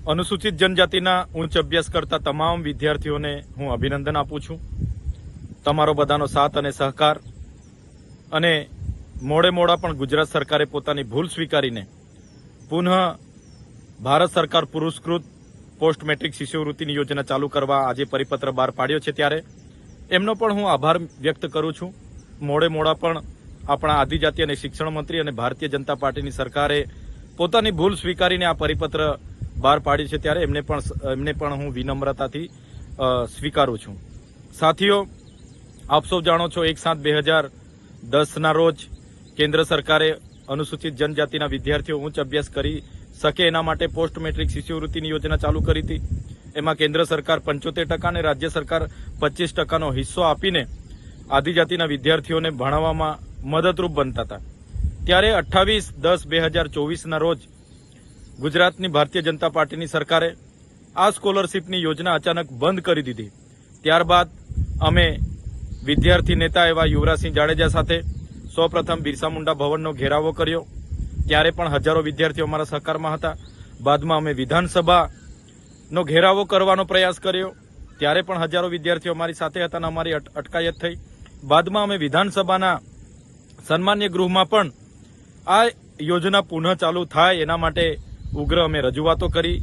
અનુસૂચિત જનજાતિના ઉચ્ચ અભ્યાસ કરતા તમામ વિદ્યાર્થીઓને હું અભિનંદન આપું છું. તમારો બધાનો સાથ અને સહકાર અને મોડા પણ ગુજરાત સરકારે પોતાની ભૂલ સ્વીકારીને પુનઃ ભારત સરકાર પુરસ્કૃત પોસ્ટ મેટ્રિક શિષ્યવૃત્તિની યોજના ચાલુ કરવા આજે પરિપત્ર બહાર પાડ્યો છે, ત્યારે એમનો પણ હું આભાર વ્યક્ત કરું છું. મોડા પણ આપણા આદિજાતિ અને શિક્ષણ મંત્રી અને ભારતીય જનતા પાર્ટીની સરકારે પોતાની ભૂલ સ્વીકારીને આ પરિપત્ર બહાર પાડ્યું છે, ત્યારે એમને પણ હું વિનમ્રતાથી સ્વીકારું છું. સાથીઓ, આપ સૌ જાણો છો 1/7/2010 રોજ કેન્દ્ર સરકારે અનુસૂચિત જનજાતિના વિદ્યાર્થીઓ ઉચ્ચ અભ્યાસ કરી શકે એના માટે પોસ્ટ મેટ્રિક શિષ્યવૃત્તિની યોજના ચાલુ કરી હતી. એમાં કેન્દ્ર સરકાર 75% અને રાજ્ય સરકાર 25%નો હિસ્સો આપીને આદિજાતિના વિદ્યાર્થીઓને ભણાવવામાં મદદરૂપ બનતા હતા. ત્યારે 28/10/2024 રોજ ગુજરાતની ભારતીય જનતા પાર્ટીની સરકારે આ સ્કોલરશીપની યોજના અચાનક બંધ કરી દીધી. ત્યારબાદ અમે વિદ્યાર્થી નેતા એવા યુવરાજસિંહ જાડેજા સાથે સૌપ્રથમ બિરસા મુંડા ભવનનો ઘેરાવો કર્યો. ત્યારે પણ હજારો વિદ્યાર્થીઓ અમારા સહકારમાં હતા. બાદમાં અમે વિધાનસભાનો ઘેરાવો કરવાનો પ્રયાસ કર્યો. ત્યારે પણ હજારો વિદ્યાર્થીઓ અમારી સાથે હતા અને અમારી અટકાયત થઈ. બાદમાં અમે વિધાનસભાના સન્માન્ય ગૃહમાં પણ આ યોજના પુનઃ ચાલુ થાય એના માટે ઉગ્ર અમે રજૂઆતો કરી.